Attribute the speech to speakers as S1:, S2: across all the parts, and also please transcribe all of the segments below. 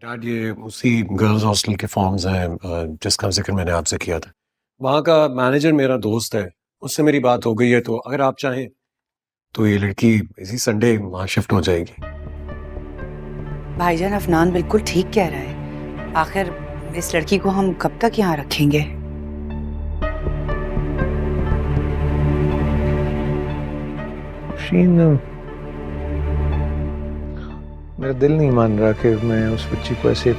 S1: Dad, ये उसी girls hostel के फॉर्म्स हैं जिसका जिक्र मैंने आपसे किया था। वहाँ का मैनेजर मेरा दोस्त है, उससे मेरी बात हो गई है, तो अगर आप चाहें तो ये लड़की इसी संडे वहाँ शिफ्ट हो जाएगी।
S2: भाईजान, अफनान बिल्कुल ठीक कह रहा है। आखिर इस लड़की को हम कब तक यहाँ रखेंगे?
S3: शीन, मेरा दिल नहीं मान रहा कि मैं उस बच्ची को ऐसे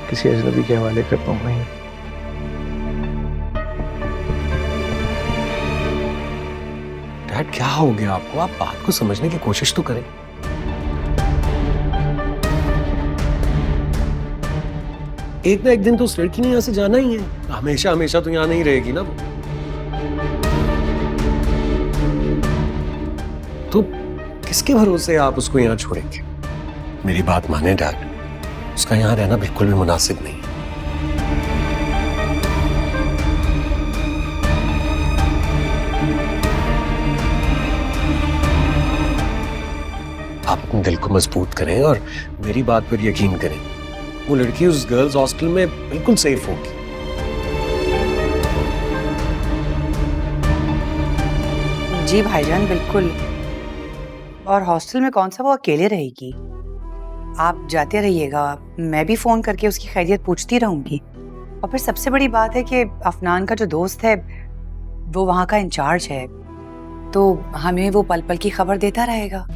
S3: किसी अजनबी के हवाले कर पाऊँ। नहीं,
S1: डैड, क्या हो गया आपको? आप बात को समझने की कोशिश तो करें। एक ना एक दिन तो उस लड़की ने यहाँ से जाना ही है। हमेशा हमेशा तो यहाँ नहीं रहेगी ना वो। तो किसके भरोसे आप उसको यहाँ छोड़ेंगे? मेरी बात माने डैड, उसका यहाँ रहना बिल्कुल भी मुनासिब नहीं है। आप अपने दिल को मजबूत करें और मेरी बात पर यकीन करें। वो लड़की उस गर्ल्स हॉस्टल में बिल्कुल सेफ होगी।
S2: जी भाईजान, बिल्कुल। और हॉस्टल में कौन सा वो अकेले रहेगी? आप जाते रहिएगा, मैं भी फोन करके उसकी खैरियत पूछती रहूंगी। और फिर सबसे बड़ी बात है कि अफनान का जो दोस्त है वो वहाँ का इंचार्ज है, तो हमें वो पल पल की खबर देता रहेगा।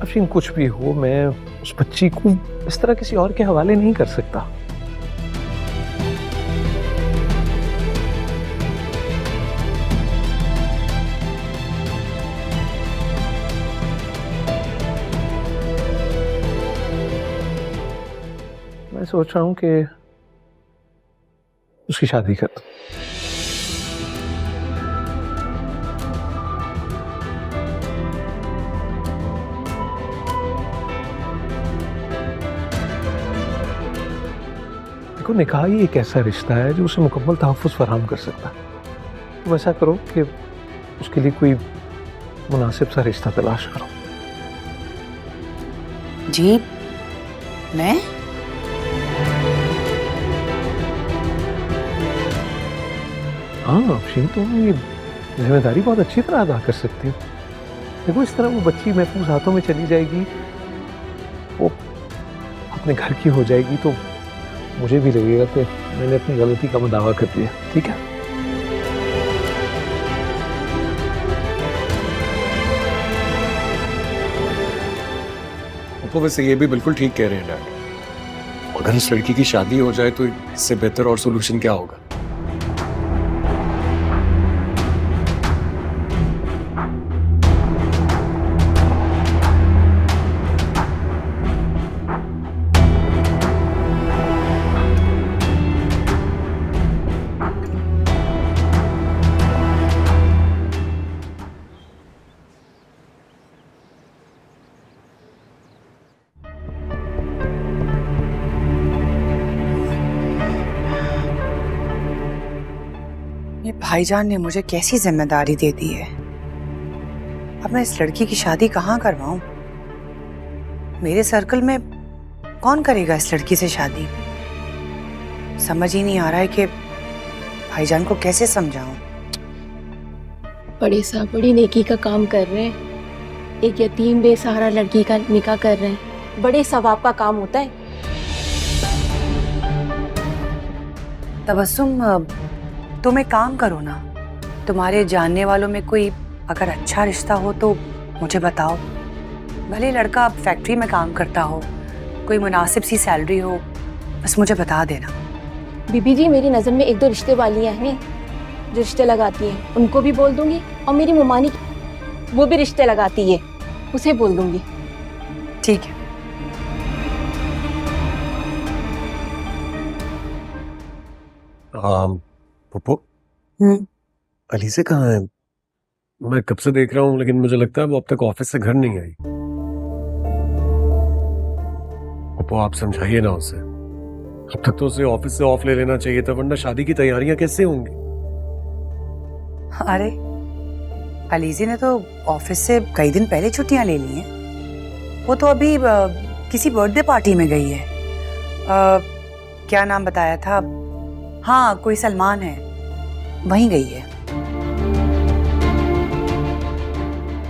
S3: अफरीन, कुछ भी हो, मैं उस बच्ची को इस तरह किसी और के हवाले नहीं कर सकता। मैं सोच रहा हूं कि उसकी शादी कर दूं। देखो, निकाह ही एक ऐसा रिश्ता है जो उसे मुकम्मल तहफ़्फ़ुज़ फराहम कर सकता है। तुम ऐसा करो कि उसके लिए कोई मुनासिब सा रिश्ता तलाश करो।
S2: जी, मैं?
S3: हाँ अफशीन, तुम ये जिम्मेदारी बहुत अच्छी तरह अदा कर सकती हो। देखो, इस तरह वो बच्ची महफूज हाथों में चली जाएगी, वो अपने घर की हो जाएगी, तो मुझे भी लगेगा कि मैंने अपनी गलती का दावा कर दिया। ठीक है?
S1: तो वैसे ये भी बिल्कुल ठीक कह रहे हैं डैड। अगर इस लड़की की शादी हो जाए तो इससे बेहतर और सोल्यूशन क्या होगा?
S2: ये भाईजान ने मुझे कैसी जिम्मेदारी दे दी है। अब मैं इस लड़की की शादी कहाँ करवाऊं? मेरे सर्कल में कौन करेगा इस लड़की से शादी? समझ ही नहीं आ रहा है कि भाईजान को कैसे समझाऊं।
S4: बड़े साहब बड़ी नेकी का काम कर रहे हैं। एक यतीम बेसहारा लड़की का निकाह कर रहे हैं, बड़े सवाब का काम होता है।
S2: तबस्सुम, तुम एक काम करो ना, तुम्हारे जानने वालों में कोई अगर अच्छा रिश्ता हो तो मुझे बताओ। भले लड़का अब फैक्ट्री में काम करता हो, कोई मुनासिब सी सैलरी हो, बस मुझे बता देना।
S4: बीबी जी, मेरी नज़र में एक दो रिश्ते वालियाँ हैं जो रिश्ते लगाती हैं, उनको भी बोल दूंगी। और मेरी मुमानी, वो भी रिश्ते लगाती है, उसे बोल दूंगी।
S2: ठीक है।
S1: पुप्पो, अलीसे कहाँ है? मैं कब से देख रहा हूँ, लेकिन मुझे लगता है वो अब तक ऑफिस से घर नहीं आई। पुप्पो, आप समझाइए ना उसे। अब तक तो उसे ऑफिस से ऑफ ले लेना चाहिए था, वरना शादी की तैयारियां कैसे होंगी?
S2: अरे, अलीज़ी ने तो ऑफिस से कई दिन पहले छुट्टियां ले ली हैं। वो तो अभी किसी बर्थडे पार्टी में गई है। क्या नाम बताया था? हाँ, कोई सलमान है, वहीं गई है।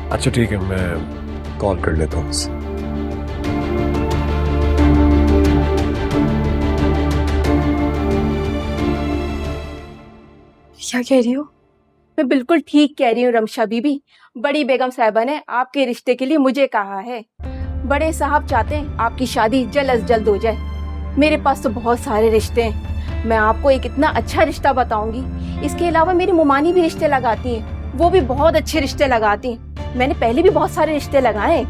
S1: अच्छा ठीक है, मैं कॉल कर लेता हूँ उससे।
S4: क्या कह रही हो? मैं बिल्कुल ठीक कह रही हूँ रमशा बीबी। बड़ी बेगम साहिबा ने आपके रिश्ते के लिए मुझे कहा है। बड़े साहब चाहते हैं आपकी शादी जल्द अज जल्द हो जाए। मेरे पास तो बहुत सारे रिश्ते हैं, मैं आपको एक इतना अच्छा रिश्ता बताऊंगी। इसके अलावा मेरी मुमानी भी रिश्ते लगाती हैं, वो भी बहुत अच्छे रिश्ते लगाती हैं। मैंने पहले भी बहुत सारे रिश्ते लगाए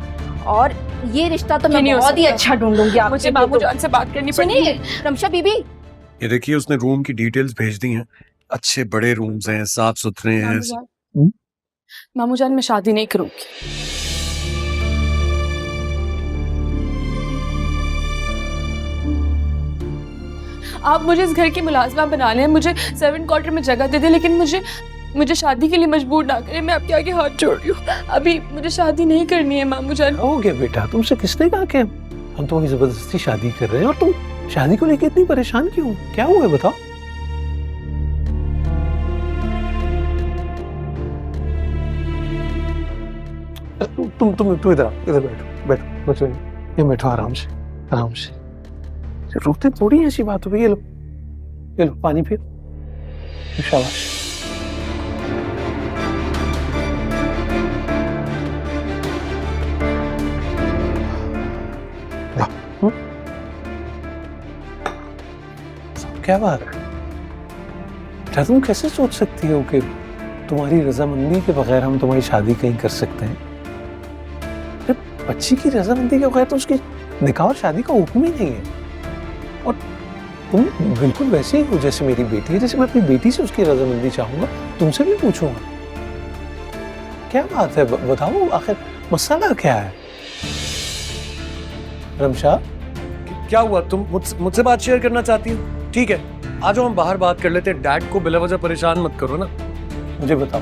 S4: और ये रिश्ता तो मैं बहुत ही अच्छा ढूंढूंगी आपके
S5: मुझे
S4: लिए।
S5: बाबू जान से बात करनी पड़ेगी।
S4: सुनिए रमशा बीबी,
S1: ये देखिए, उसने रूम की डिटेल्स भेज दी हैं। अच्छे बड़े रूम्स हैं, साफ सुथरे हैं।
S5: मामू जान, मैं शादी नहीं करूंगी। आप मुझे इस घर की मुलाजमा बना लें, मुझे 7 क्वार्टर में जगह दे दें, लेकिन मुझे शादी के लिए मजबूर ना करें। मैं आपके आगे हाथ जोड़ रही हूँ, अभी मुझे शादी नहीं करनी है मामू जान।
S3: हो गया बेटा, तुमसे किसने कहा कि हम तुम्हारी जबरदस्ती शादी कर रहे हैं? और तुम शादी को लेकर इतनी परेशान क्यों? क्या हुआ है बताओ। तुम इधर आओ, इधर बैठो बच्चों, ये बैठो आराम से आराम से। रोते थोड़ी ऐसी बात हो गई। ये लो पानी पियो, शाबाश। क्या बात है? क्या तुम कैसे सोच सकती हो कि तुम्हारी रजामंदी के बगैर हम तुम्हारी शादी कहीं कर सकते हैं? बच्ची की रजामंदी के बगैर तो उसकी निकाह और शादी का हुक्म ही नहीं है। और तुम बिल्कुल वैसे ही हो जैसे मेरी बेटी है, जैसे मैं अपनी बेटी से उसकी रजामंदी चाहूंगा, तुमसे भी पूछूंगा। क्या बात है, बताओ आखिर मसला क्या है? रमशा,
S1: क्या हुआ? तुम मुझसे बात शेयर करना चाहती हो? ठीक है, आ जाओ हम बाहर बात कर लेते हैं। डैड को बिला वजह परेशान मत करो ना।
S3: मुझे बताओ,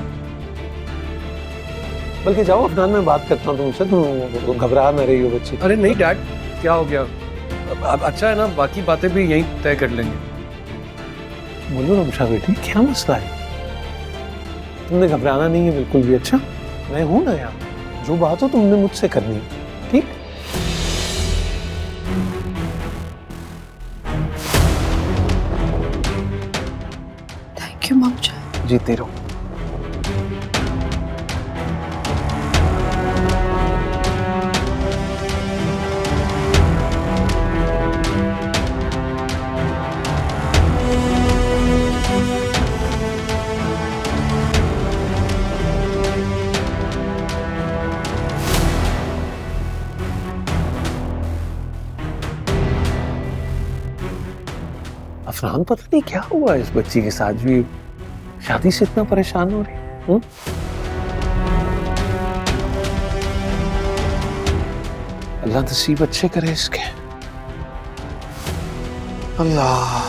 S3: बल्कि जाओ अफनान, मैं बात करता हूँ तुमसे। तुम घबरा ना रही हो बच्ची।
S1: अरे नहीं डैड, क्या हो गया? अब अच्छा है ना, बाकी बातें भी यहीं तय कर लेंगे।
S3: बोलो रमशा बेटी, क्या मसला है? तुमने घबराना नहीं है बिल्कुल भी। अच्छा, मैं हूं ना यहाँ, जो बात हो तुमने मुझसे करनी है, ठीक?
S5: थैंक यू मामू जान।
S3: जीते रहो। अफरान, पता नहीं क्या हुआ इस बच्ची के साथ, भी शादी से इतना परेशान हो रही है। अल्लाह नसीब अच्छे करे इसके। अल्लाह।